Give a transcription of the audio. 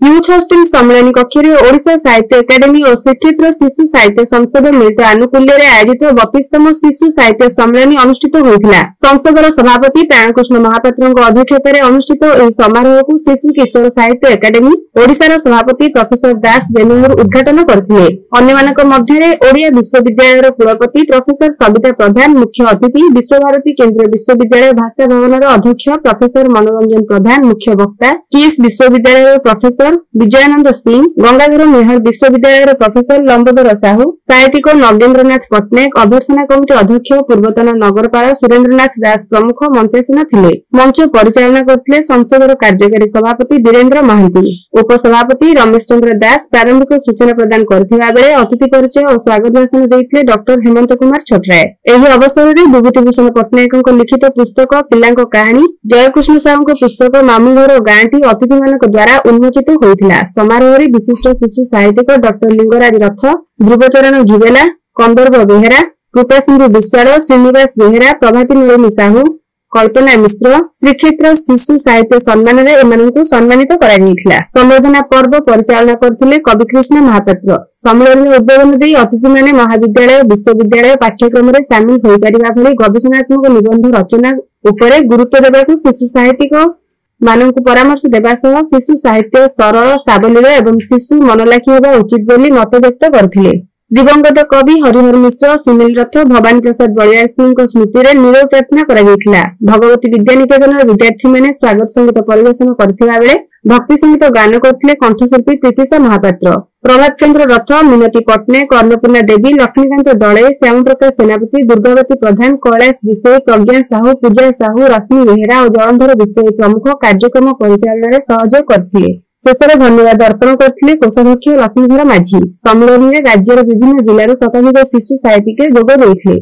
Youth hostel सम्मेलन कक्ष ओडिशा साहित्य एकाडेमी और श्रीक्षेत्र शिशु साहित्य संसद मिलित आनुकूल्य आयोजित 32तम शिशु साहित्य सम्मेलन अनुष्ठित होता। संसदर सभापति प्राणकृष्ण महापात्र अध्यक्षतार अनुष्ठित यह समारोह को शिशु किशोर साहित्य एकाडेमी ओडिशार सभापति प्रोफेसर दास बेनुहर उद्घाटन करथिले। अन्यमानक मध्यरे ओडिया विश्वविद्यालय कुलपति प्रोफेसर सविता प्रधान, मुख्य अतिथि विश्वभारती केन्द्रीय विश्वविद्यालय भाषा भवन अध्यक्ष प्रोफेसर मनोरंजन प्रधान, मुख्य वक्ता किस विश्वविद्यालय प्रोफेसर विजयानंद सिंह, गंगाधर मेहर विश्वविद्यालय प्रोफेसर लंबोदर साहू, साहित्यिक नगेन्द्रनाथ पट्टनायक, अभ्यर्थना कमिटी अध्यक्ष पूर्वतन नगरपाल सुरेन्द्रनाथ दास प्रमुख मंचासीन थिले। मंच परिचालना करथिले संसदर कार्यकारी सभापति वीरेन्द्र महांती, उपसभापति रमेश चंद्र दास प्रारंभिक सूचना प्रदान करथिबा बेले अतिथि परिचय और स्वागत भाषण देथिले डॉक्टर हेमंत कुमार छटराय। एही अवसर में विभूतिभूषण पट्टनायक लिखित पुस्तक पिलांक कहानी, जयकृष्ण साहू पुस्तक मामुघर गांटी अतिथि मानक द्वारा उन्मोचित होइथिला। समारोह में विशिष्ट शिशु साहित्यिक डॉक्टर लिंगराज रथ, ध्रुवचरण घिवेला, कंदर्प बेहेरा, कृपा सिंधु विश्वाल, श्रीनिवास बेहेरा, प्रभाती नलिनी साहू, कल्पना मिश्र श्रीक्षेत्र शिशु साहित्य सम्मान में सम्मानित करा। संबर्धना पर्व परिचालना करथिले कविकृष्ण महापात्र। सम्मेलन में उद्बोधन दी अतिथि माने महाविद्यालय विश्वविद्यालय पाठ्यक्रम में सामिल होई परिबा भली गवेषणात्मक निबंध रचना उपरे गुरुत्व देबाकू शिशु साहित्यिक मानक परामर्श देवा सह शिशु साहित्य सरल सावलील एवं शिशु मनलाखी होगा उचित बोली मत व्यक्त करथिले। दिवंगत कवि हरिहर मिश्र, सुनील रथ, भवानी प्रसाद बलिया सिंह स्मृति में नीरव प्रार्थना करा। भगवती विद्यानिकेतन विद्यार्थी मैंने स्वागत संगीत परिवेशन करथिबा बेले भक्ति संगीत गान करथिले कंठशिल्पी प्रीतिशा महापात्र, प्रभात चंद्र रथ, मिनती पट्टनायक, अन्नपूर्णा देवी, लक्ष्मीकांत दले, श्याम प्रकाश सेनापति, दुर्गावती प्रधान, कैलाश विषय, प्रज्ञा साहू, पूजा साहू, रश्मि बेहेरा और जलंधर विषय प्रमुख कार्यक्रम परिचालन में सहयोग करथिले। शेषରେ धन्यवाद अर्पण करथिले कोषाध्यक्ष लक्ष्मीधर माझी। सम्मेलन में राज्यर विभिन्न जिलार शताधिक शिशु साहित्यिक जोग देइथिले।